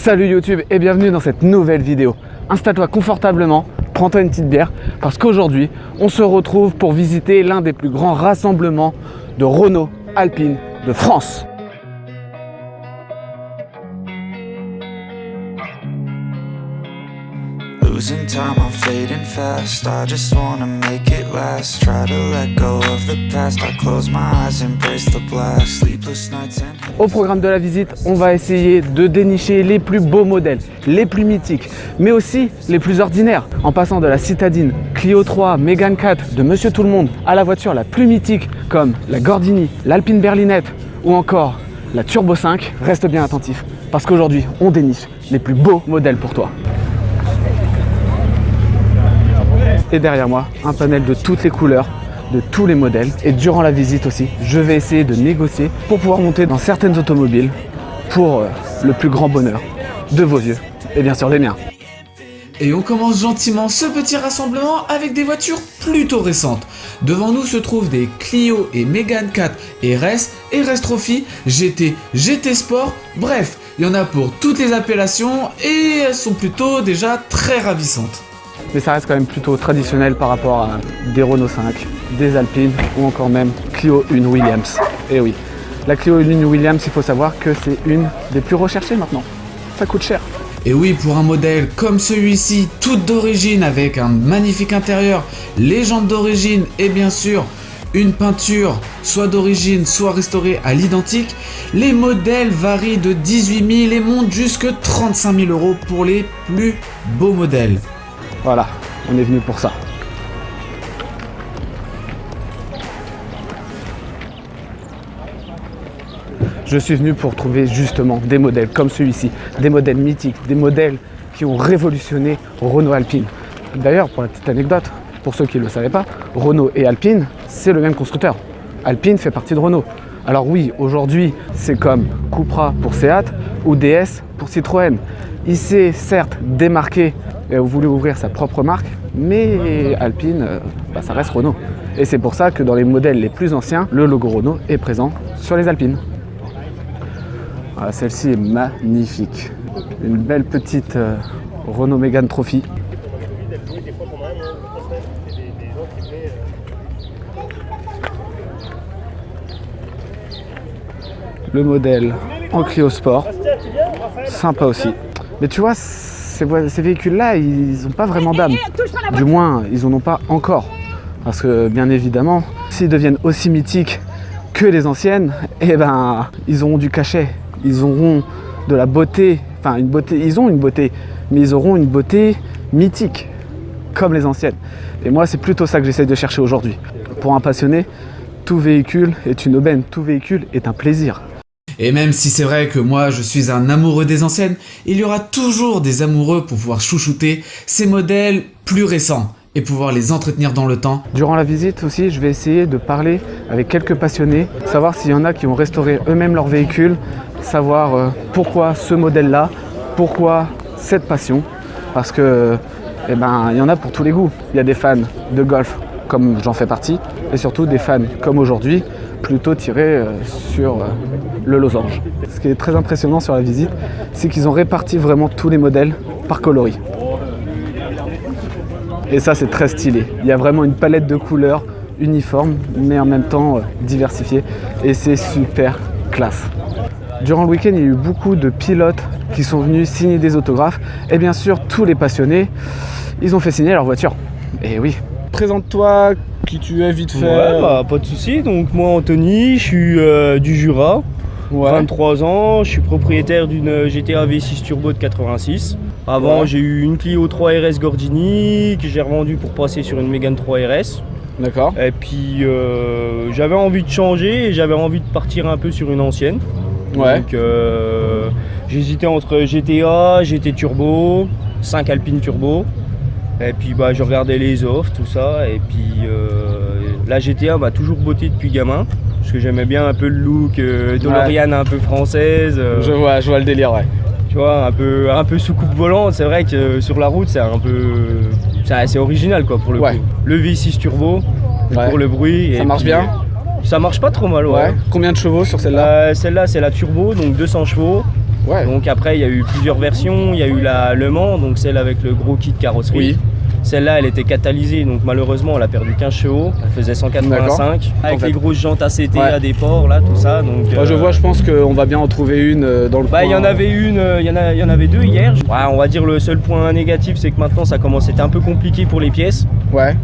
Salut YouTube et bienvenue dans cette nouvelle vidéo. Installe-toi confortablement, prends-toi une petite bière parce qu'aujourd'hui on se retrouve pour visiter l'un des plus grands rassemblements de Renault Alpine de France. Losing time, I'm fading fast. I just wanna make it last. Try to let go of the past. I close my eyes, embrace the blast. Sleepless nights and... Au programme de la visite, on va essayer de dénicher les plus beaux modèles, les plus mythiques, mais aussi les plus ordinaires, en passant de la citadine Clio 3, Mégane 4, de Monsieur Tout le Monde, à la voiture la plus mythique comme la Gordini, l'Alpine Berlinette ou encore la Turbo 5. Reste bien attentif, parce qu'aujourd'hui, on déniche les plus beaux modèles pour toi. Et derrière moi, un panel de toutes les couleurs, de tous les modèles. Et durant la visite aussi, je vais essayer de négocier pour pouvoir monter dans certaines automobiles pour le plus grand bonheur de vos yeux et bien sûr des miens. Et on commence gentiment ce petit rassemblement avec des voitures plutôt récentes. Devant nous se trouvent des Clio et Mégane 4 RS, RS Trophy, GT, GT Sport, bref, il y en a pour toutes les appellations et elles sont plutôt déjà très ravissantes. Mais ça reste quand même plutôt traditionnel par rapport à des Renault 5, des Alpines ou encore même Clio 1 Williams. Et oui, la Clio 1 Williams, il faut savoir que c'est une des plus recherchées maintenant. Ça coûte cher. Et oui, pour un modèle comme celui-ci, tout d'origine avec un magnifique intérieur, les jantes d'origine et bien sûr une peinture soit d'origine soit restaurée à l'identique, les modèles varient de 18 000 et montent jusque 35 000 € pour les plus beaux modèles. Voilà, on est venu pour ça. Je suis venu pour trouver justement des modèles comme celui-ci, des modèles mythiques, des modèles qui ont révolutionné Renault Alpine. D'ailleurs, pour la petite anecdote, pour ceux qui ne le savaient pas, Renault et Alpine, c'est le même constructeur. Alpine fait partie de Renault. Alors oui, aujourd'hui, c'est comme Cupra pour Seat ou DS pour Citroën. Il s'est certes démarqué et a voulu ouvrir sa propre marque, mais Alpine, ça reste Renault. Et c'est pour ça que dans les modèles les plus anciens, le logo Renault est présent sur les Alpines. Voilà, celle-ci est magnifique. Une belle petite Renault Mégane Trophy. Le modèle en Clio Sport, sympa aussi. Mais tu vois, ces véhicules-là, ils n'ont pas vraiment d'âme. Du moins, ils n'en ont pas encore. Parce que, bien évidemment, s'ils deviennent aussi mythiques que les anciennes, eh ben, ils auront du cachet. Ils auront de la beauté. Enfin, une beauté. Ils ont une beauté, mais ils auront une beauté mythique, comme les anciennes. Et moi, c'est plutôt ça que j'essaie de chercher aujourd'hui. Pour un passionné, tout véhicule est une aubaine. Tout véhicule est un plaisir. Et même si c'est vrai que moi je suis un amoureux des anciennes, il y aura toujours des amoureux pour pouvoir chouchouter ces modèles plus récents et pouvoir les entretenir dans le temps. Durant la visite aussi, je vais essayer de parler avec quelques passionnés, savoir s'il y en a qui ont restauré eux-mêmes leur véhicule, savoir pourquoi ce modèle-là, pourquoi cette passion, parce que il y en a pour tous les goûts. Il y a des fans de golf comme j'en fais partie, et surtout des fans comme aujourd'hui, plutôt tirés sur le losange. Ce qui est très impressionnant sur la visite, c'est qu'ils ont réparti vraiment tous les modèles par coloris. Et ça, c'est très stylé. Il y a vraiment une palette de couleurs uniforme, mais en même temps diversifiée. Et c'est super classe. Durant le week-end, il y a eu beaucoup de pilotes qui sont venus signer des autographes. Et bien sûr, tous les passionnés, ils ont fait signer leur voiture. Et oui. Présente-toi, qui tu es vite fait. Ouais, pas de soucis. Donc moi Anthony, je suis du Jura, 23 ans, je suis propriétaire d'une GTA V6 Turbo de 86. Avant j'ai eu une Clio 3 RS Gordini que j'ai revendue pour passer sur une Mégane 3 RS. D'accord. Et puis j'avais envie de changer et j'avais envie de partir un peu sur une ancienne. Ouais. Donc j'hésitais entre GTA, GT Turbo, 5 Alpine Turbo. Et puis je regardais les offres, tout ça, et puis la GTA m'a toujours botté depuis gamin, parce que j'aimais bien un peu le look DeLorean un peu française. Je vois le délire, ouais. Tu vois, un peu soucoupe volante, c'est vrai que sur la route c'est un peu... C'est assez original quoi pour le coup. Le V6 Turbo, pour le bruit. Ça marche bien. Ça marche pas trop mal, ouais. Combien de chevaux sur celle-là? Celle-là c'est la Turbo, donc 200 chevaux. Ouais. Donc après il y a eu plusieurs versions, il y a eu la Le Mans, donc celle avec le gros kit carrosserie. Oui. Celle-là elle était catalysée, donc malheureusement elle a perdu 15 chevaux, elle faisait 185 avec les grosses jantes ACT à des ports là, tout ça. Donc Moi je vois, je pense qu'on va bien en trouver une dans le coin. il y en avait une, il y en avait deux hier. Ouais, on va dire le seul point négatif c'est que maintenant ça commence à être un peu compliqué pour les pièces. Ouais.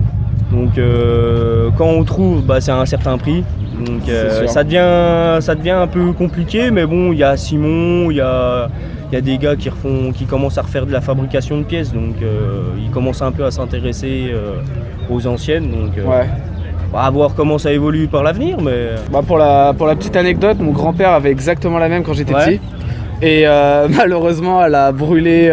Donc quand on trouve, c'est à un certain prix. Donc ça devient un peu compliqué, mais bon, il y a Simon, il y a des gars qui commencent à refaire de la fabrication de pièces, donc ils commencent un peu à s'intéresser aux anciennes. Donc Ouais. à voir comment ça évolue par l'avenir, mais Pour la petite anecdote, mon grand-père avait exactement la même quand j'étais Ouais. petit. Et malheureusement, elle a brûlé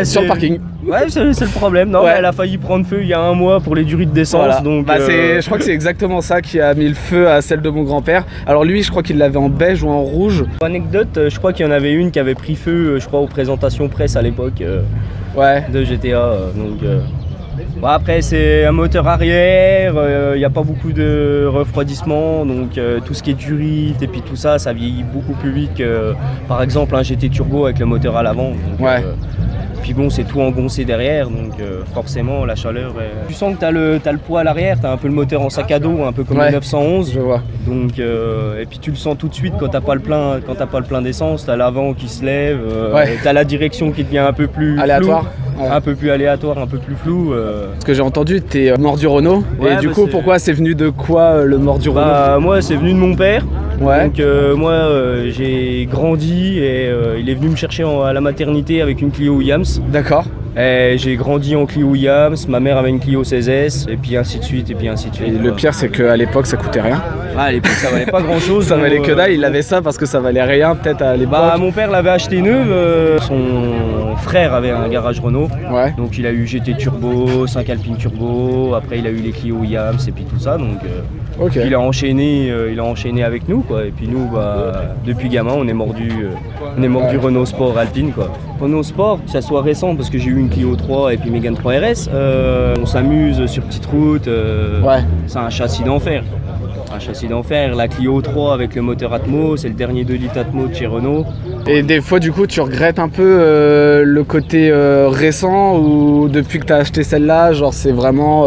sur le parking. Ouais, c'est le problème. Non, Ouais. mais elle a failli prendre feu il y a un mois pour les durées de d'essence. Voilà. Donc, Je crois que c'est exactement ça qui a mis le feu à celle de mon grand-père. Alors lui, je crois qu'il l'avait en beige ou en rouge. Anecdote, je crois qu'il y en avait une qui avait pris feu, je crois, aux présentations presse à l'époque Ouais. de GTA. Après, c'est un moteur arrière, il n'y a pas beaucoup de refroidissement, donc tout ce qui est durite et puis tout ça, ça vieillit beaucoup plus vite que par exemple un GT Turbo avec le moteur à l'avant. Donc, Ouais. puis bon, c'est tout engoncé derrière, donc forcément la chaleur. Tu sens que t'as le poids à l'arrière, t'as un peu le moteur en sac à dos, un peu comme Ouais. le 911. Je vois. Donc et puis tu le sens tout de suite quand t'as pas le plein d'essence, t'as l'avant qui se lève, Ouais. t'as la direction qui devient un peu plus Aléatoire. floue, Ouais. un peu plus aléatoire, un peu plus flou. Ce que j'ai entendu, t'es mordu Renault. Ouais, et du bah, coup, c'est- pourquoi c'est venu de quoi le mordu Renault? Moi c'est venu de mon père. Ouais. Donc j'ai grandi et il est venu me chercher à la maternité avec une Clio Williams. D'accord. Et j'ai grandi en Clio Williams, ma mère avait une Clio 16S et puis ainsi de suite et puis ainsi de suite. Et le pire, c'est qu'à l'époque, ça coûtait rien. À l'époque ça valait pas grand chose. Ça valait que dalle. Il avait ça parce que ça valait rien, peut-être à l'époque. Mon père l'avait acheté neuve, son frère avait un garage Renault. Ouais. Donc il a eu GT Turbo, 5 Alpine Turbo, après il a eu les Clio Williams et puis tout ça. Donc Ok. il a enchaîné avec nous quoi. Et puis nous depuis gamin on est mordu Renault Sport Alpine quoi. Renault Sport, que ça soit récent parce que j'ai eu une Clio 3 et puis Mégane 3 RS, on s'amuse sur petite route, Ouais. c'est un châssis d'enfer. Un châssis d'enfer, la Clio 3 avec le moteur Atmo, c'est le dernier 2 litres Atmo de chez Renault. Et des fois, du coup, tu regrettes un peu le côté récent ou depuis que tu as acheté celle-là, genre c'est vraiment,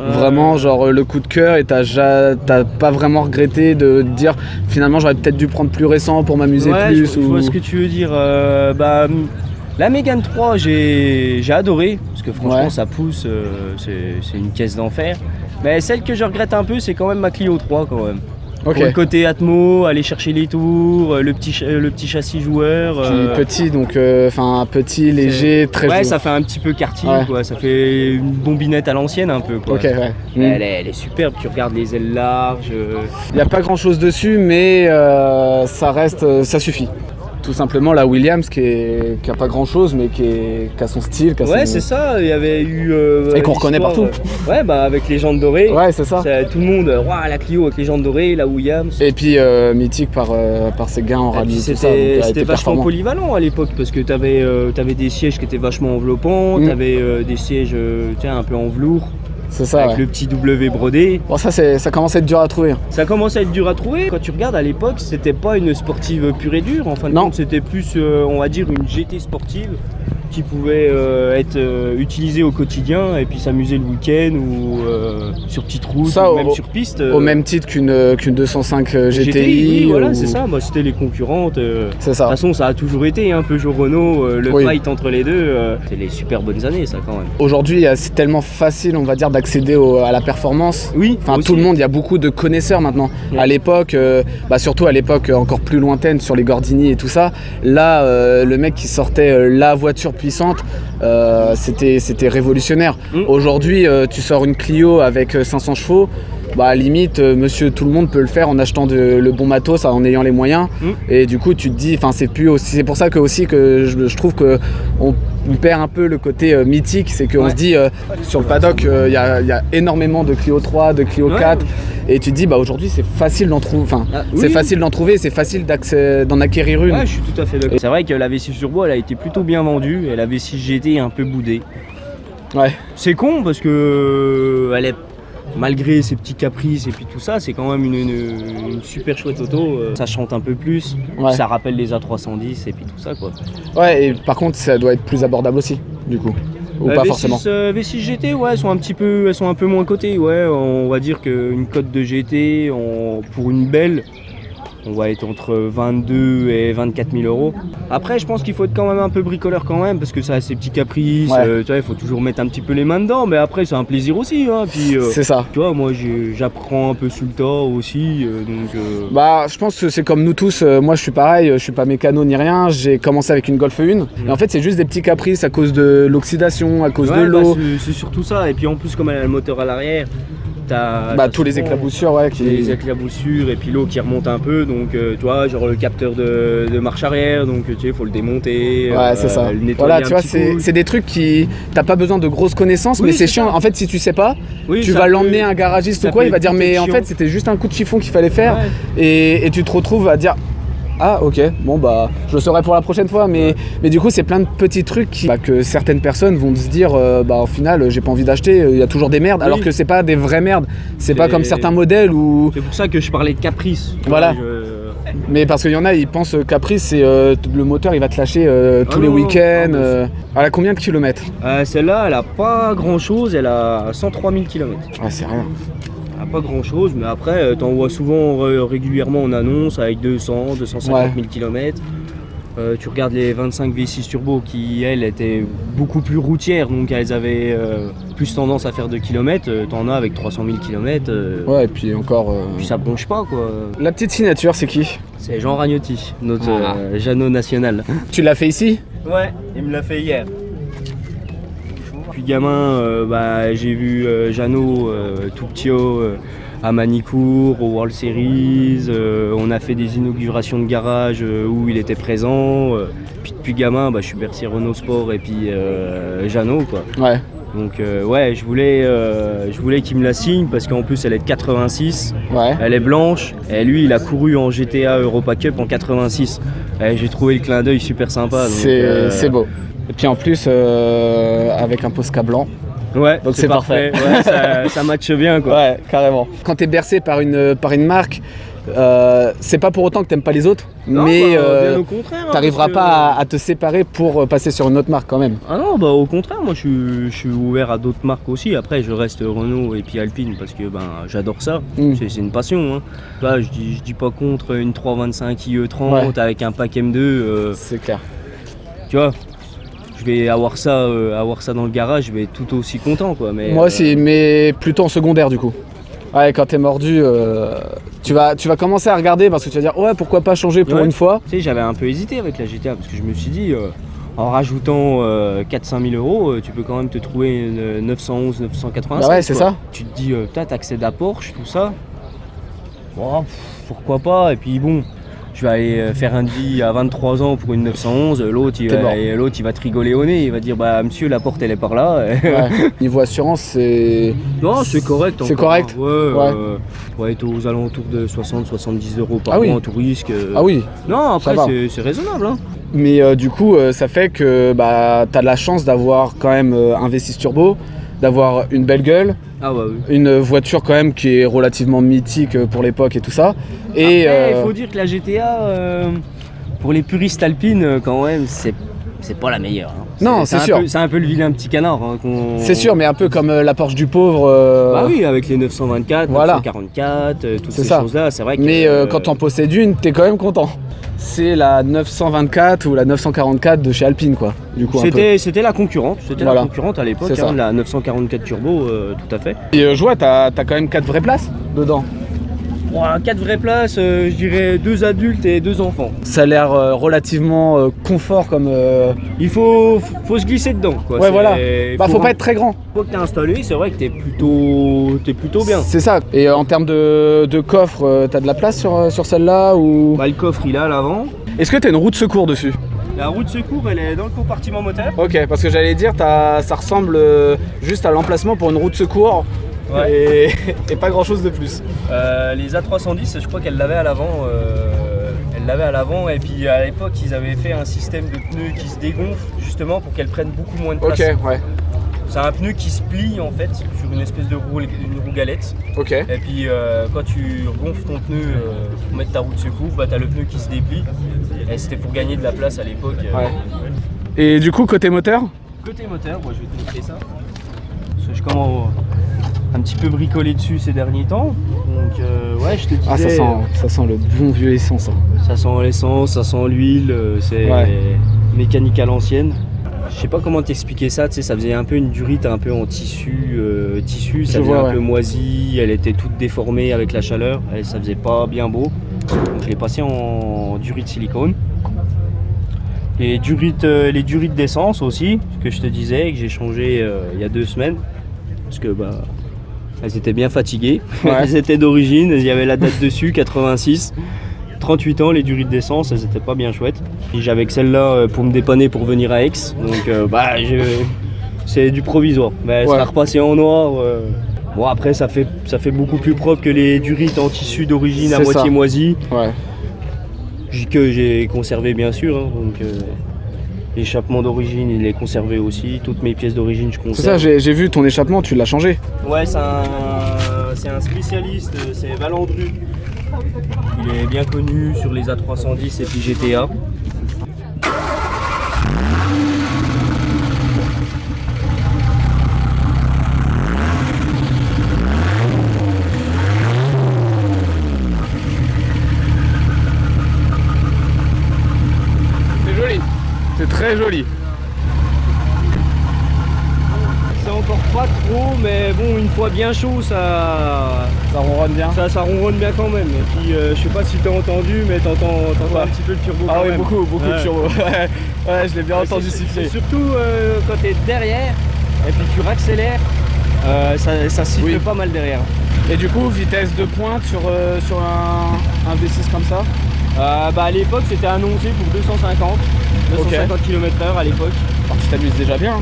vraiment genre le coup de cœur et t'as pas vraiment regretté de te dire finalement j'aurais peut-être dû prendre plus récent pour m'amuser Ouais, plus je vois ce que tu veux dire. La Mégane 3, j'ai adoré, parce que franchement Ouais. ça pousse, c'est une caisse d'enfer. Mais celle que je regrette un peu, c'est quand même ma Clio 3 quand même. Ok. Pour le côté Atmo, aller chercher les tours, le petit châssis joueur. Petit, donc petit, léger, très Ouais, joli. ça fait un petit peu karting Ouais. quoi, ça fait une bombinette à l'ancienne un peu quoi. Ok, ouais. Elle est superbe, tu regardes les ailes larges. Il n'y a pas grand chose dessus, mais ça reste, ça suffit. Tout simplement la Williams qui a pas grand chose, mais qui a son style. Qui a Ouais, son... c'est ça, il y avait eu. Et qu'on reconnaît l'histoire, partout. Ouais, avec les jantes dorées. Ouais, c'est ça. Tout le monde, ouah, la Clio avec les jantes dorées, la Williams. Et puis mythique par ses gains en Et rallye, puis tout ça. donc elle c'était était vachement performant. polyvalent à l'époque parce que t'avais des sièges qui étaient vachement enveloppants, t'avais des sièges un peu en velours C'est ça. avec Ouais. le petit W brodé. Bon, ça commence à être dur à trouver. Ça commence à être dur à trouver. Quand tu regardes à l'époque, c'était pas une sportive pure et dure. En fin de Non. compte, c'était plus, on va dire, une GT sportive qui pouvait être utilisée au quotidien et puis s'amuser le week-end ou sur petite route Ça, ou même sur piste. Au même titre qu'une 205 GTI. oui, voilà, ou- c'est ça. Moi, c'était les concurrentes. C'est De ça. toute façon, ça a toujours été un Peugeot Renault, le Oui. fight entre les deux. C'est les super bonnes années, ça quand même. Aujourd'hui, c'est tellement facile, on va dire, d'accéder à la performance. Oui, Enfin, aussi. tout le monde, il y a beaucoup de connaisseurs maintenant. Ouais. À l'époque, surtout à l'époque encore plus lointaine sur les Gordini et tout ça, là, le mec qui sortait la voiture puissante, c'était révolutionnaire. Aujourd'hui, tu sors une Clio avec 500 chevaux, limite, monsieur tout le monde peut le faire en achetant le bon matos, en ayant les moyens. Et du coup, tu te dis, c'est pour ça que aussi que je trouve que on perd un peu le côté mythique, c'est qu'on Ouais. se dit sur le paddock, il y a énormément de Clio 3, de Clio Ouais. 4, et tu te dis aujourd'hui c'est facile d'en trouver, c'est oui. facile d'en trouver, c'est facile d'en acquérir une. Ouais, je suis tout à fait d'accord. C'est vrai que la V6 Turbo, elle a été plutôt bien vendue et la V6 GT est un peu boudée. Ouais. C'est con parce que malgré ses petits caprices et puis tout ça, c'est quand même une super chouette auto. Ça chante un peu plus, Ouais. ça rappelle les A310 et puis tout ça quoi. Ouais, et par contre, ça doit être plus abordable aussi, du coup. Ou pas V6, forcément. V6 GT, ouais, elles sont un peu moins cotées, ouais. On va dire qu'une cote de GT, pour une belle, on va être entre 22 et 24 000 euros. Après, je pense qu'il faut être quand même un peu bricoleur quand même, parce que ça a ses petits caprices, Ouais. tu vois, il faut toujours mettre un petit peu les mains dedans, mais après, c'est un plaisir aussi, hein. Puis, C'est ça. tu vois, moi, j'apprends un peu sur le tas aussi, donc... Bah, je pense que c'est comme nous tous. Moi, je suis pareil. Je suis pas mécano ni rien. J'ai commencé avec une Golf 1. Et en fait, c'est juste des petits caprices à cause de l'oxydation, à cause de ouais, bah, l'eau. c'est surtout ça, et puis en plus, comme elle a le moteur à l'arrière, Bah, tous les éclaboussures, ouais. les éclaboussures et puis l'eau qui remonte un peu, donc tu vois, genre le capteur de marche arrière, donc tu sais, faut le démonter, Ouais, c'est ça. le nettoyer Voilà, un tu vois, petit coup. c'est des trucs qui. T'as pas besoin de grosses connaissances, Oui, mais c'est c'est chiant. ça. En fait, si tu sais pas, Oui, tu ça vas peut- l'emmener à un garagiste ça ou quoi, peut il va dire, être mais en chiant. fait, c'était juste un coup de chiffon qu'il fallait faire. Ouais. Et tu te retrouves à dire. Ah ok, bon bah je le saurai pour la prochaine fois, mais du coup c'est plein de petits trucs que certaines personnes vont se dire bah au final j'ai pas envie d'acheter, il y a toujours des merdes, Oui. alors que c'est pas des vraies merdes, c'est pas C'est- comme certains modèles où... C'est pour ça que je parlais de caprice. tu Voilà. vois, Mais parce qu'il y en a, ils pensent Caprice, c'est le moteur il va te lâcher tous Ah les non, week-ends. non, mais Elle a combien de kilomètres? Celle-là, elle a pas grand chose, elle a 103 000 km. Ouais c'est rien. Elle a pas grand chose, mais après, t'en vois souvent régulièrement en annonce avec 200, 250 000 km. Tu regardes les 25 V6 Turbo qui, elles, étaient beaucoup plus routières, donc elles avaient plus tendance à faire de kilomètres. T'en as avec 300 000 km, Ouais et puis encore... puis ça bronche pas quoi. La petite signature c'est qui? C'est Jean Ragnotti, notre Ah. Jeannot national. Tu l'as fait ici? Ouais, il me l'a fait hier. Puis gamin, j'ai vu Jeannot tout petit à Manicourt, au World Series. On a fait des inaugurations de garage où il était présent. Puis depuis gamin, je suis bercé Renault Sport et puis Jeannot quoi. Ouais. Donc ouais, je voulais qu'il me la signe parce qu'en plus elle est de 86. Ouais. Elle est blanche et lui il a couru en GTA Europa Cup en 86. Et j'ai trouvé le clin d'œil super sympa. donc, C'est beau. Et puis en plus avec un Posca blanc. Ouais, Donc c'est parfait. Ouais, ça matche bien quoi. Ouais, carrément. Quand t'es bercé par une marque, c'est pas pour autant que t'aimes pas les autres, Non, mais bien au contraire. hein, t'arriveras parce pas que- à te séparer pour passer sur une autre marque quand même. Ah non, au contraire, moi je suis ouvert à d'autres marques aussi. Après, je reste Renault et puis Alpine parce que j'adore ça. Mm. C'est une passion. Hein. Là, je dis pas contre une 325 IE30 Ouais. avec un pack M2. C'est clair. Tu vois, je vais avoir ça dans le garage, je vais être tout aussi content quoi. Mais, Moi aussi, mais plutôt en secondaire du coup. Ouais, quand t'es mordu, tu vas commencer à regarder parce que tu vas dire ouais pourquoi pas changer pour Ouais. une fois. Tu sais, j'avais un peu hésité avec la GTA parce que je me suis dit, en rajoutant 4-5 000 euros, tu peux quand même te trouver une 911, 985. Bah ouais, c'est quoi. ça. Tu te dis, putain, t'accèdes à Porsche, tout ça. Bon, pourquoi pas. Et puis bon, je vais aller faire un devis à 23 ans pour une 911. L'autre, T'es mort. il va te rigoler au nez. Il va dire, bah monsieur, la porte elle est par là. Ouais. Niveau assurance, c'est. Non, c'est correct. C'est encore, correct. hein. Ouais, Ouais. on va être aux alentours de 60-70 euros par Ah oui. mois en tout risque. Ah oui. Non, après, va. c'est raisonnable. Hein. Mais du coup, ça fait que t'as de la chance d'avoir quand même un V6 turbo, d'avoir une belle gueule, Ah ouais, oui. une voiture quand même qui est relativement mythique pour l'époque et tout ça. Et Après, il faut dire que la GTA, pour les puristes alpines, quand même, c'est pas la meilleure. hein. Non, c'est sûr. C'est un peu le vilain petit canard. Hein, c'est sûr, mais un peu comme la Porsche du pauvre. Bah oui, avec les 924, Voilà. 944, toutes C'est ces ça. choses-là, c'est vrai que... Mais quand t'en possèdes une, t'es quand même content. C'est la 924 ou la 944 de chez Alpine, quoi. Du coup, un peu. C'était la concurrente, Voilà. la concurrente à l'époque, C'est ça. la 944 Turbo, tout à fait. Et je vois, t'as quand même 4 vraies places dedans. Bon, 4 vraies places, je dirais 2 adultes et 2 enfants. Ça a l'air relativement confort comme. Il faut se glisser dedans, quoi. Ouais, C'est- voilà. Bah, faut pas être très grand. Une fois que t'es installé, c'est vrai que t'es plutôt bien. C'est ça. Et en termes de coffre, t'as de la place sur celle-là ou. Bah, le coffre, il est à l'avant. Est-ce que t'as une roue de secours dessus? La roue de secours, elle est dans le compartiment moteur. Ok, parce que j'allais dire, ça ressemble juste à l'emplacement pour une roue de secours. Ouais. Et pas grand chose de plus. Les A310, je crois qu'elle l'avait à l'avant. Et puis à l'époque, ils avaient fait un système de pneus qui se dégonfle justement pour qu'elle prenne beaucoup moins de place. Ok, ouais. C'est un pneu qui se plie en fait sur une espèce de roue galette. Ok. Et puis quand tu gonfles ton pneu pour mettre ta roue de secours, bah, tu as le pneu qui se déplie. Et c'était pour gagner de la place à l'époque. Ouais. Et du coup, côté moteur? Côté moteur, moi je vais te montrer ça. Parce que je commence un petit peu bricolé dessus ces derniers temps. Donc ouais, je te disais. Ah, ça sent le bon vieux essence. Ça sent l'essence, ça sent l'huile, c'est mécanique à l'ancienne. Je sais pas comment t'expliquer ça, tu sais, ça faisait un peu une durite un peu en tissu, ça faisait un peu moisi, elle était toute déformée avec la chaleur, ça faisait pas bien beau. Donc je l'ai passé en durite silicone. Les durites d'essence aussi, que je te disais, que j'ai changé il y a 2 semaines. Parce que bah, elles étaient bien fatiguées. Ouais. Elles étaient d'origine, il y avait la date dessus, 86. 38 ans, les durites d'essence, elles étaient pas bien chouettes. Et j'avais que celle-là pour me dépanner pour venir à Aix. Donc c'est du provisoire. Mais elle sera repassée en noir. Bon après ça fait beaucoup plus propre que les durites en tissu d'origine à moitié moisi. Ouais. Que j'ai conservé bien sûr. Hein, donc l'échappement d'origine il est conservé aussi. Toutes mes pièces d'origine je conserve. C'est ça, j'ai vu ton échappement, tu l'as changé. Ouais, c'est un spécialiste, c'est Valandru. Il est bien connu sur les A310 et puis GTA. C'est joli, c'est très joli. C'est encore pas trop, mais bon, une fois bien chaud, ça ronronne bien. Ça ronronne bien quand même. Et puis, je sais pas si t'as entendu, mais t'entends un petit peu le turbo. Ah oui, beaucoup de turbo. Ouais, je l'ai bien entendu siffler. Surtout quand t'es derrière, et puis tu raccélères, ça siffle pas mal derrière. Et du coup, vitesse de pointe sur un V6 comme ça? Bah à l'époque, c'était annoncé pour 250 km/h à l'époque. Alors, tu t'amuses déjà bien.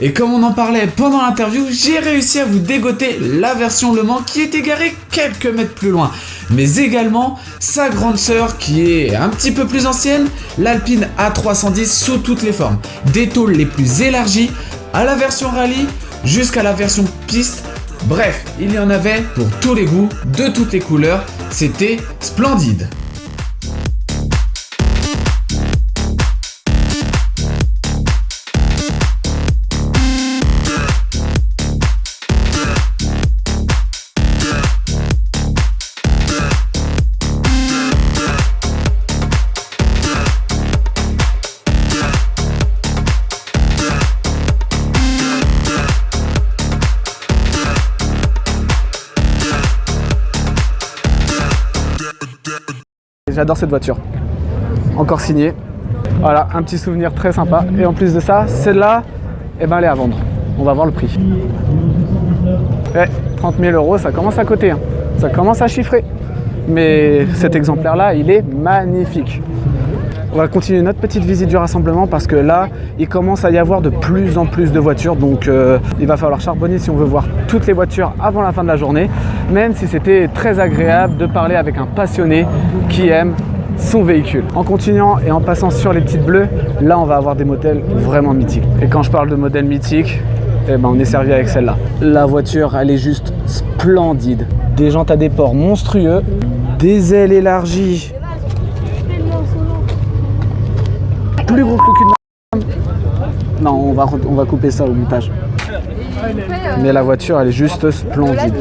Et comme on en parlait pendant l'interview, j'ai réussi à vous dégoter la version Le Mans qui est égarée quelques mètres plus loin. Mais également sa grande sœur qui est un petit peu plus ancienne, l'Alpine A310 sous toutes les formes. Des tôles les plus élargies, à la version rallye jusqu'à la version piste. Bref, il y en avait pour tous les goûts, de toutes les couleurs. C'était splendide. J'adore cette voiture. Encore signée. Voilà, un petit souvenir très sympa. Et en plus de ça, celle-là, eh ben, elle est à vendre. On va voir le prix. Ouais, 30 000 €, ça commence à coter. Hein. Ça commence à chiffrer. Mais cet exemplaire-là, il est magnifique. On va continuer notre petite visite du rassemblement parce que là, il commence à y avoir de plus en plus de voitures. Donc il va falloir charbonner si on veut voir toutes les voitures avant la fin de la journée. Même si c'était très agréable de parler avec un passionné qui aime son véhicule. En continuant et en passant sur les petites bleues, là on va avoir des modèles vraiment mythiques. Et quand je parle de modèles mythiques, eh ben, on est servi avec celle-là. La voiture, elle est juste splendide. Des jantes à déport monstrueux, des ailes élargies. Plus gros que le cul de ma... Non, on va couper ça au montage. Mais la voiture, elle est juste splendide.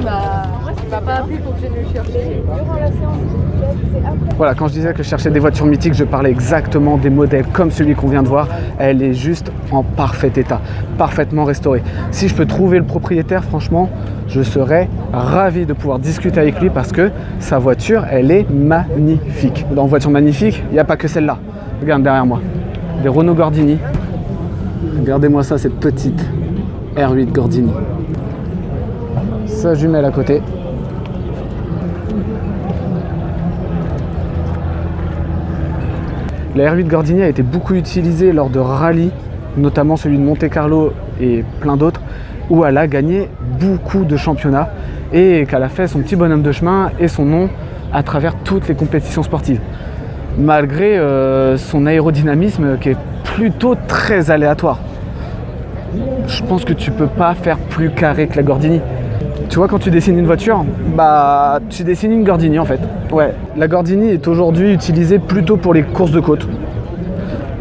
Voilà, quand je disais que je cherchais des voitures mythiques, je parlais exactement des modèles comme celui qu'on vient de voir. Elle est juste en parfait état, parfaitement restaurée. Si je peux trouver le propriétaire, franchement, je serais ravi de pouvoir discuter avec lui parce que sa voiture, elle est magnifique. Dans voiture magnifique, il n'y a pas que celle-là. Regarde derrière moi. Des Renault Gordini. Regardez-moi ça, cette petite R8 Gordini. Sa jumelle à côté. La R8 Gordini a été beaucoup utilisée lors de rallyes, notamment celui de Monte Carlo et plein d'autres, où elle a gagné beaucoup de championnats et qu'elle a fait son petit bonhomme de chemin et son nom à travers toutes les compétitions sportives. Malgré son aérodynamisme qui est plutôt très aléatoire. je pense que tu peux pas faire plus carré que la Gordini. Tu vois, quand tu dessines une voiture, bah tu dessines une Gordini en fait. Ouais, la Gordini est aujourd'hui utilisée plutôt pour les courses de côte.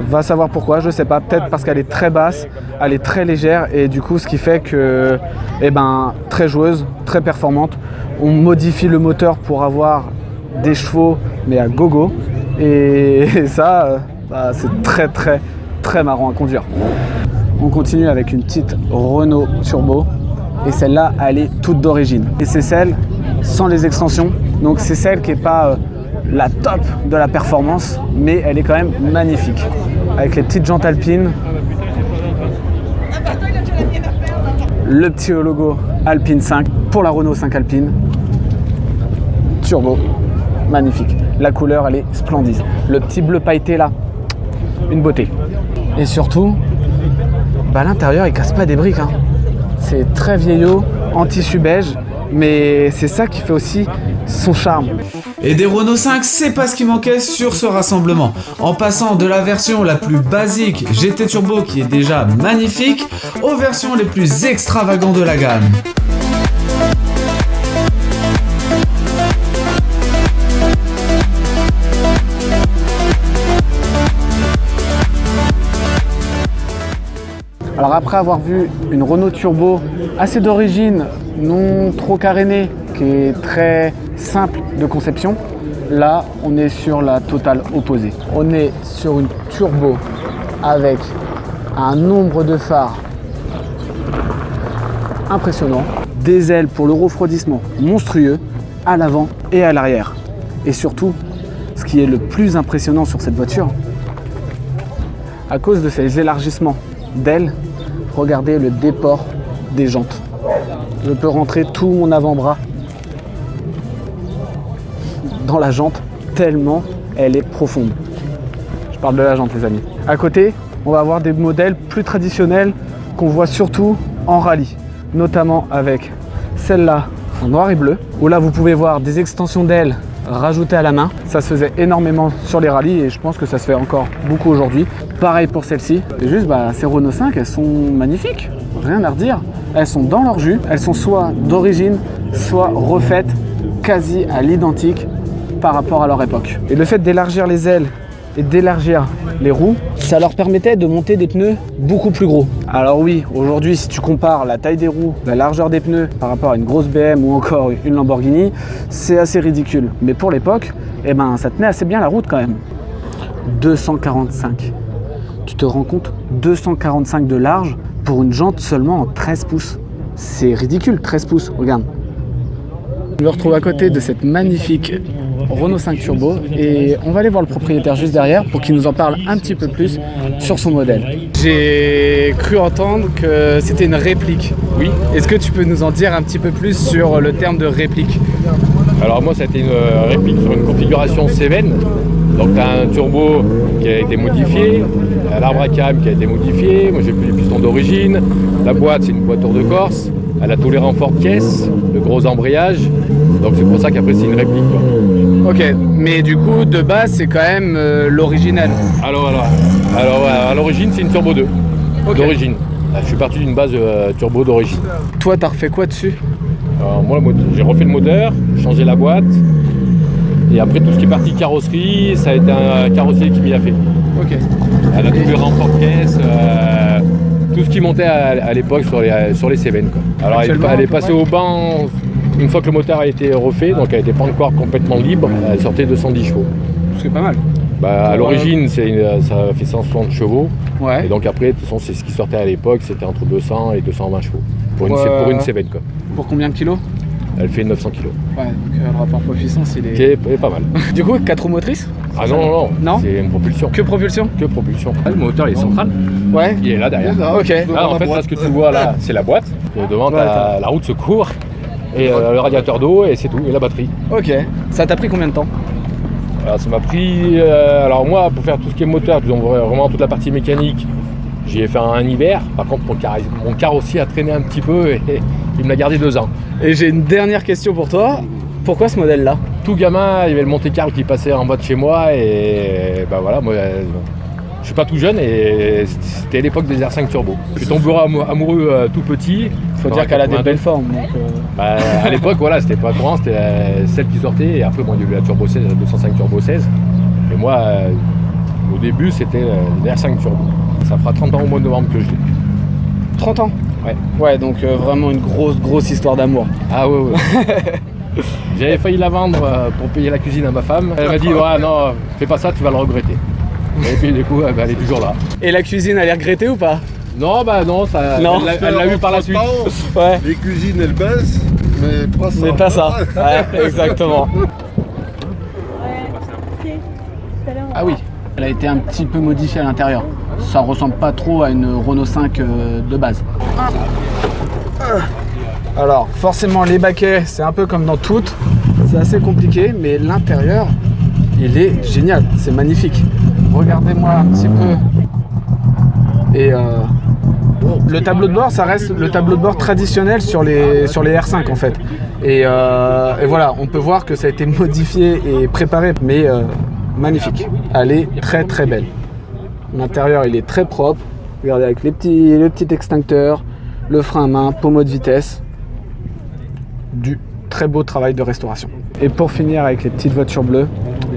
Va savoir pourquoi, je sais pas, peut-être parce qu'elle est très basse, elle est très légère et du coup ce qui fait que, très joueuse, très performante. On modifie le moteur pour avoir des chevaux mais à gogo et ça, c'est très marrant à conduire. On continue avec une petite Renault Turbo et celle-là elle est toute d'origine et c'est celle sans les extensions, donc c'est celle qui n'est pas la top de la performance mais elle est quand même magnifique avec les petites jantes alpines, le petit logo Alpine 5 pour la Renault 5 Alpine Turbo, magnifique, la couleur elle est splendide, le petit bleu pailleté là, une beauté et surtout l'intérieur il casse pas des briques, hein. C'est très vieillot, en tissu beige, mais c'est ça qui fait aussi son charme. Et des Renault 5, c'est pas ce qui manquait sur ce rassemblement. En passant de la version la plus basique GT Turbo qui est déjà magnifique, aux versions les plus extravagantes de la gamme. Alors après avoir vu une Renault Turbo assez d'origine, non trop carénée, qui est très simple de conception, là on est sur la totale opposée. On est sur une Turbo avec un nombre de phares impressionnant, des ailes pour le refroidissement monstrueux à l'avant et à l'arrière. Et surtout, ce qui est le plus impressionnant sur cette voiture, à cause de ces élargissements d'ailes, regardez le déport des jantes. Je peux rentrer tout mon avant-bras dans la jante tellement elle est profonde. Je parle de la jante les amis. À côté, on va avoir des modèles plus traditionnels qu'on voit surtout en rallye, notamment avec celle-là en noir et bleu, où là vous pouvez voir des extensions d'ailes rajoutées à la main. Ça se faisait énormément sur les rallyes et je pense que ça se fait encore beaucoup aujourd'hui. Pareil pour celle-ci. Et juste, ces Renault 5, elles sont magnifiques. Rien à redire. Elles sont dans leur jus. Elles sont soit d'origine, soit refaites quasi à l'identique par rapport à leur époque. Et le fait d'élargir les ailes et d'élargir les roues, ça leur permettait de monter des pneus beaucoup plus gros. Alors oui, aujourd'hui, si tu compares la taille des roues, la largeur des pneus par rapport à une grosse BM ou encore une Lamborghini, c'est assez ridicule. Mais pour l'époque, ça tenait assez bien la route quand même. 245. Tu te rends compte, 245 de large pour une jante seulement en 13 pouces. C'est ridicule, 13 pouces, regarde. Je me retrouve à côté de cette magnifique Renault 5 Turbo et on va aller voir le propriétaire juste derrière pour qu'il nous en parle un petit peu plus sur son modèle. J'ai cru entendre que c'était une réplique. Oui. Est-ce que tu peux nous en dire un petit peu plus sur le terme de réplique? Alors moi, ça a été une réplique sur une configuration Cévennes. Donc tu as un turbo qui a été modifié, l'arbre à câble qui a été modifié, moi j'ai pris les pistons d'origine, la boîte c'est une boîte tour de Corse, elle a tous les renforts de caisse, le gros embrayage, donc c'est pour ça qu'après c'est une réplique. Quoi. Ok, mais du coup de base c'est quand même l'original. Alors à l'origine c'est une turbo 2, d'origine. Je suis parti d'une base turbo d'origine. Toi t'as refait quoi dessus? Alors, moi j'ai refait le moteur, changé la boîte. Et après tout ce qui est partie carrosserie, ça a été un carrossier qui m'y a fait. Ok. Elle a tous les renforts de caisse, tout ce qui montait à l'époque sur les Cévennes. Alors elle est passée au banc une fois que le moteur a été refait, donc elle n'était pas encore complètement libre, elle sortait 210 chevaux. C'est pas mal. À l'origine ça fait 160 chevaux. Ouais. Et donc après de toute façon c'est ce qui sortait à l'époque, c'était entre 200 et 220 chevaux. Pour une Cévennes quoi. Pour combien de kilos? Elle fait 900 kg. Ouais, donc le rapport poids-puissance il est... Qui est pas mal. Du coup, 4 roues motrices? Ah non, Non, c'est une propulsion. Que propulsion? Que propulsion. Le moteur il est central, Ouais. il est là derrière. Ok. Là en fait là, ce que tu vois là c'est la boîte. Devant t'as la roue de secours et le radiateur d'eau et c'est tout, et la batterie. Ok. Ça t'a pris combien de temps? Alors, ça m'a pris... alors moi pour faire tout ce qui est moteur, disons vraiment toute la partie mécanique, j'y ai fait un hiver. Par contre mon carrossier a traîné un petit peu et il me l'a gardé 2 ans. Et j'ai une dernière question pour toi. Pourquoi ce modèle-là? Tout gamin, il y avait le Monte Carlo qui passait en bas de chez moi et voilà, moi je suis pas tout jeune et c'était l'époque des R5 Turbo. Je suis tombé amoureux tout petit. Faut dire qu'elle a des belles formes. Donc, Bah, à l'époque, voilà, c'était pas courant, c'était celle qui sortait. Et après, bon, il y a eu la Turbo 16, la 205 Turbo 16. Et moi, au début, c'était les R5 Turbo. Ça fera 30 ans au mois de novembre que je l'ai. 30 ans. Ouais. Ouais, donc vraiment une grosse histoire d'amour. Ah ouais. J'avais failli la vendre pour payer la cuisine à ma femme. Elle m'a dit, ouais, non, fais pas ça, tu vas le regretter. Et puis du coup, elle est toujours là. Et la cuisine, elle est regrettée ou pas? Non, bah non, Non. elle l'a eu par la suite. Ouais. Les cuisines, elles baissent, mais pas ça. Mais pas ça. Ouais, exactement. Ah oui, elle a été un petit peu modifiée à l'intérieur. Ça ressemble pas trop à une Renault 5 de base. Alors, forcément, les baquets, c'est un peu comme dans toutes. C'est assez compliqué, mais l'intérieur, il est génial. C'est magnifique. Regardez-moi un petit peu. Et le tableau de bord, ça reste le tableau de bord traditionnel sur les R5 en fait. Et voilà, on peut voir que ça a été modifié et préparé, mais magnifique. Elle est très belle. L'intérieur, il est très propre. Regardez, avec le petit extincteur, le frein à main, pommeau de vitesse. Du très beau travail de restauration. Et pour finir avec les petites voitures bleues,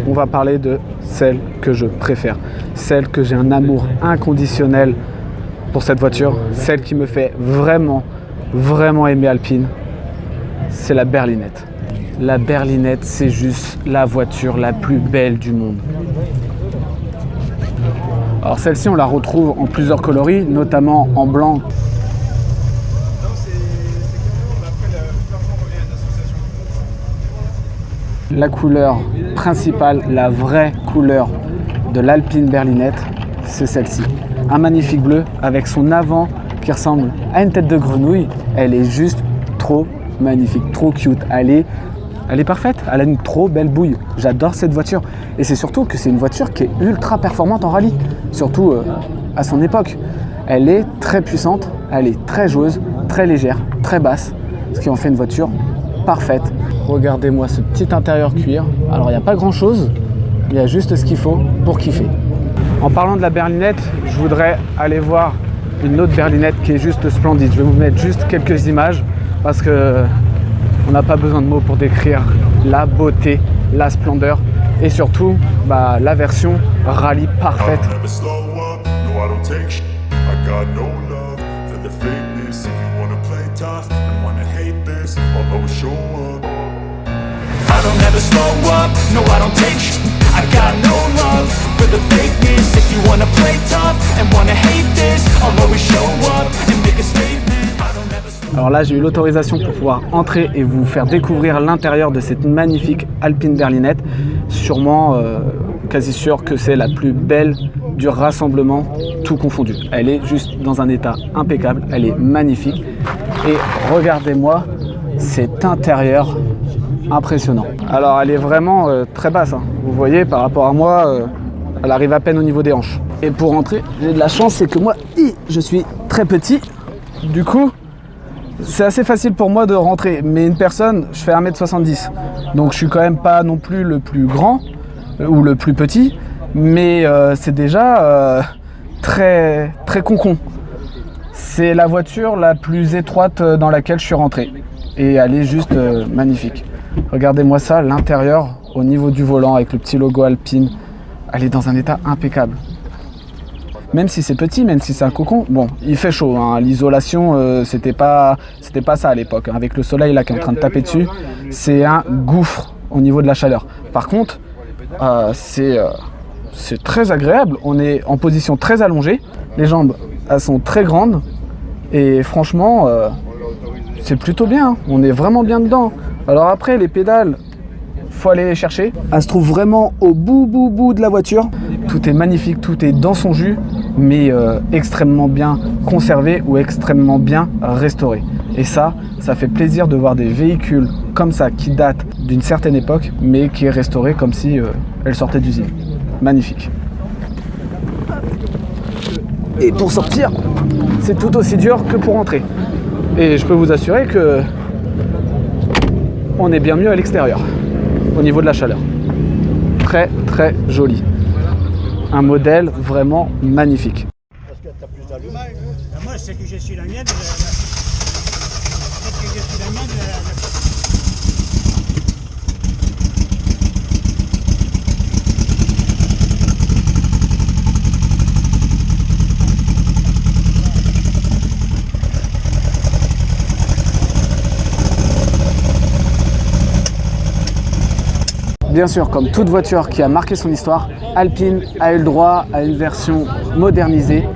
on va parler de celle que je préfère. Celle que j'ai un amour inconditionnel pour cette voiture. Celle qui me fait vraiment aimer Alpine. C'est la berlinette. La berlinette, c'est juste la voiture la plus belle du monde. Alors celle-ci, on la retrouve en plusieurs coloris, notamment en blanc. La couleur principale, la vraie couleur de l'Alpine berlinette, c'est celle-ci. Un magnifique bleu avec son avant qui ressemble à une tête de grenouille. Elle est juste trop magnifique, trop cute. Elle est parfaite, elle a une trop belle bouille. J'adore cette voiture. Et c'est surtout que c'est une voiture qui est ultra performante en rallye, surtout à son époque. Elle est très puissante, elle est très joueuse, très légère, très basse, ce qui en fait une voiture parfaite. Regardez-moi ce petit intérieur cuir. Alors il n'y a pas grand chose, il y a juste ce qu'il faut pour kiffer. En parlant de la berlinette, je voudrais aller voir une autre berlinette qui est juste splendide. Je vais vous mettre juste quelques images parce que on n'a pas besoin de mots pour décrire la beauté, la splendeur et surtout la version rallye parfaite. I don't ever slow up, no I don't take sh**. I got no love for the fakeness. If you wanna play tough and wanna hate this, I'll always show up and make a statement. I don't ever slow up. Alors là, j'ai eu l'autorisation pour pouvoir entrer et vous faire découvrir l'intérieur de cette magnifique Alpine berlinette. Sûrement, quasi sûr que c'est la plus belle du rassemblement, tout confondu. Elle est juste dans un état impeccable, elle est magnifique. Et regardez-moi cet intérieur impressionnant. Alors elle est vraiment très basse, hein. Vous voyez, par rapport à moi, elle arrive à peine au niveau des hanches. Et pour rentrer, j'ai de la chance, c'est que moi, je suis très petit. Du coup, c'est assez facile pour moi de rentrer. Mais une personne, je fais 1m70. Donc je suis quand même pas non plus le plus grand ou le plus petit. Mais c'est déjà très concon. C'est la voiture la plus étroite dans laquelle je suis rentré. Et elle est juste magnifique. Regardez-moi ça, l'intérieur, au niveau du volant, avec le petit logo Alpine, elle est dans un état impeccable. Même si c'est petit, même si c'est un cocon, bon, il fait chaud, hein. L'isolation, c'était pas ça à l'époque. Hein. Avec le soleil là qui est en train de taper dessus, c'est un gouffre au niveau de la chaleur. Par contre, c'est très agréable, on est en position très allongée, les jambes, elles sont très grandes, et franchement, c'est plutôt bien, hein. On est vraiment bien dedans. Alors après, les pédales, faut aller les chercher. Elle se trouve vraiment au bout de la voiture. Tout est magnifique, tout est dans son jus, mais extrêmement bien conservé ou extrêmement bien restauré. Et ça fait plaisir de voir des véhicules comme ça qui datent d'une certaine époque, mais qui est restauré comme si elle sortait d'usine. Magnifique. Et pour sortir, c'est tout aussi dur que pour entrer. Et je peux vous assurer que on est bien mieux à l'extérieur, au niveau de la chaleur. Très joli. un modèle vraiment magnifique. Moi, c'est que je suis la mienne. C'est que je suis la mienne. Bien sûr, comme toute voiture qui a marqué son histoire, Alpine a eu le droit à une version modernisée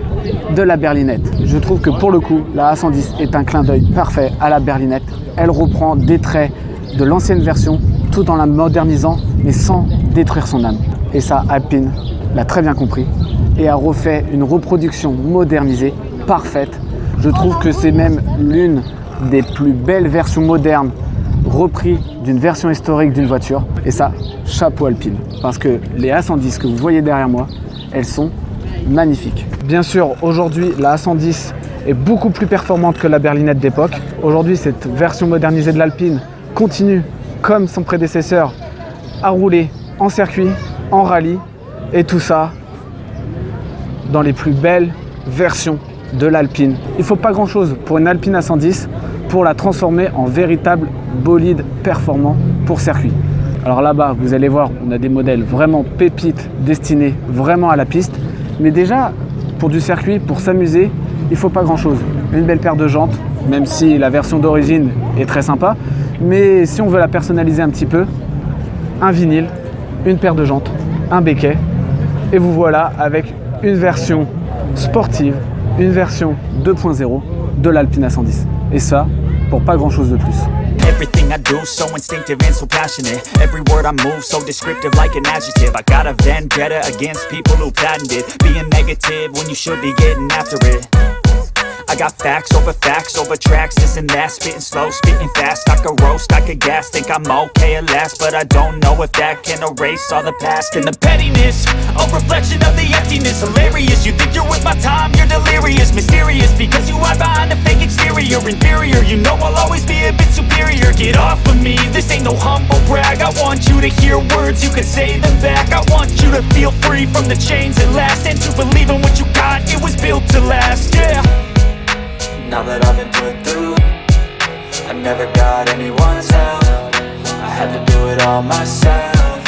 de la berlinette. Je trouve que pour le coup, la A110 est un clin d'œil parfait à la berlinette. Elle reprend des traits de l'ancienne version tout en la modernisant mais sans détruire son âme. Et ça, Alpine l'a très bien compris et a refait une reproduction modernisée parfaite. Je trouve que c'est même l'une des plus belles versions modernes repris d'une version historique d'une voiture. Et ça, chapeau Alpine. Parce que les A110 que vous voyez derrière moi, elles sont magnifiques. Bien sûr, aujourd'hui, la A110 est beaucoup plus performante que la berlinette d'époque. Aujourd'hui, cette version modernisée de l'Alpine continue, comme son prédécesseur, à rouler en circuit, en rallye. Et tout ça dans les plus belles versions de l'Alpine. Il ne faut pas grand-chose pour une Alpine A110 pour la transformer en véritable bolide performant pour circuit. Alors là-bas, vous allez voir, on a des modèles vraiment pépites destinés vraiment à la piste. Mais déjà, pour du circuit, pour s'amuser, il ne faut pas grand-chose. Une belle paire de jantes, même si la version d'origine est très sympa. Mais si on veut la personnaliser un petit peu, un vinyle, une paire de jantes, un béquet. Et vous voilà avec une version sportive, une version 2.0 de l'Alpine A110. Et ça, pour pas grand chose de plus. Everything I do so instinctive and so passionate. Every word I move so descriptive like an adjective. I got a vendetta against people who patented being negative when you should be getting after it. I got facts over tracks, this and that. Spitting slow, spitting fast. I could roast, I could gas. Think I'm okay at last, but I don't know if that can erase all the past. And the pettiness, a reflection of the emptiness. Hilarious, you think you're worth my time, you're delirious. Mysterious, because you hide behind a fake exterior. Inferior, you know I'll always be a bit superior. Get off of me, this ain't no humble brag. I want you to hear words, you can say them back. I want you to feel free from the chains that last, and to believe in what you got, it was built to last, yeah. Now that I've been put through, I never got anyone's help. I had to do it all myself.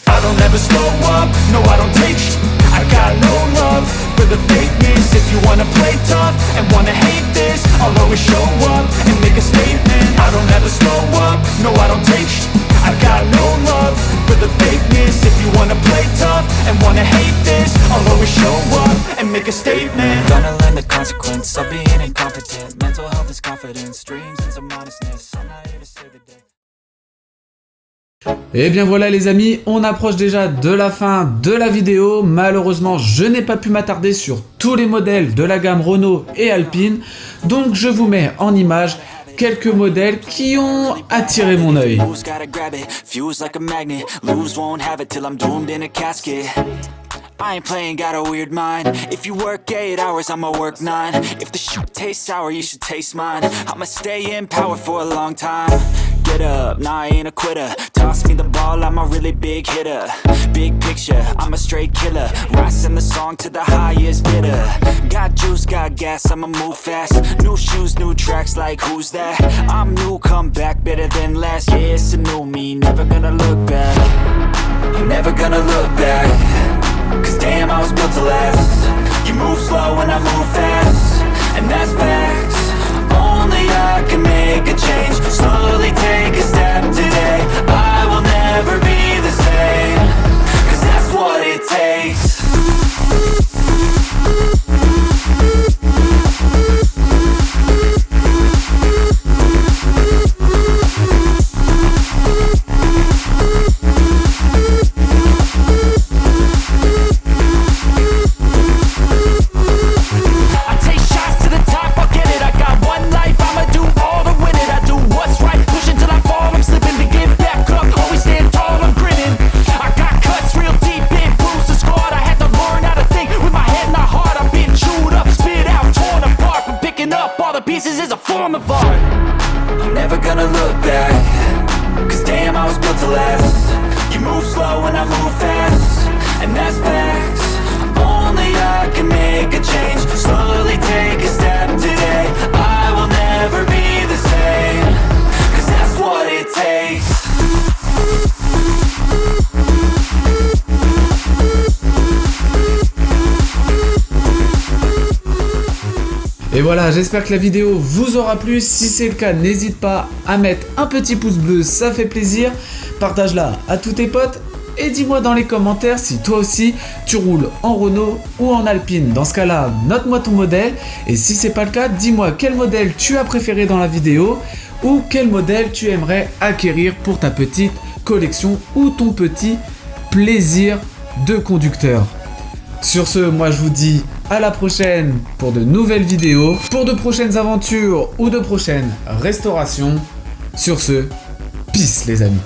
I don't ever slow up, no I don't take sh**. I got no love for the fakeness. If you wanna play tough and wanna hate this, I'll always show up and make a statement. I don't ever slow up, no I don't take sh**. I got no love for the fakeness. If you wanna play tough and wanna hate this, I'll always show up and make a statement. Gonna learn the consequence of being incompetent. Mental health is confidence, dreams and some honestness. I'm not here to save the day. Et bien voilà les amis, on approche déjà de la fin de la vidéo. Malheureusement, je n'ai pas pu m'attarder sur tous les modèles de la gamme Renault et Alpine. Donc je vous mets en image quelques modèles qui ont attiré mon œil. I ain't playing, got a weird mind. If you work 8 hours, I'ma work 9. If the shit tastes sour, you should taste mine. I'ma stay in power for a long time. Get up, nah, I ain't a quitter. Toss me the ball, I'm a really big hitter. Big picture, I'm a straight killer. Rising the song to the highest bidder. Got juice, got gas, I'ma move fast. New shoes, new tracks, like who's that? I'm new, come back, better than last. Yeah, it's a new me, never gonna look back. I'm never gonna look back. Cause damn, I was built to last. You move slow and I move fast, and that's facts. Only I can make a change. Slowly take a step today. I will never be the same. Cause that's what it takes. I'm never gonna look back. Cause damn, I was built to last. You move slow and I move fast, and that's facts. Only I can make a change, slowly take a step today. I will never be the same, 'cause that's what it takes. Et voilà, j'espère que la vidéo vous aura plu. Si c'est le cas, n'hésite pas à mettre un petit pouce bleu, ça fait plaisir. Partage-la à tous tes potes et dis-moi dans les commentaires si toi aussi tu roules en Renault ou en Alpine. Dans ce cas-là, note-moi ton modèle. Et si c'est pas le cas, dis-moi quel modèle tu as préféré dans la vidéo ou quel modèle tu aimerais acquérir pour ta petite collection ou ton petit plaisir de conducteur. Sur ce, moi je vous dis à la prochaine pour de nouvelles vidéos, pour de prochaines aventures ou de prochaines restaurations. Sur ce, peace les amis.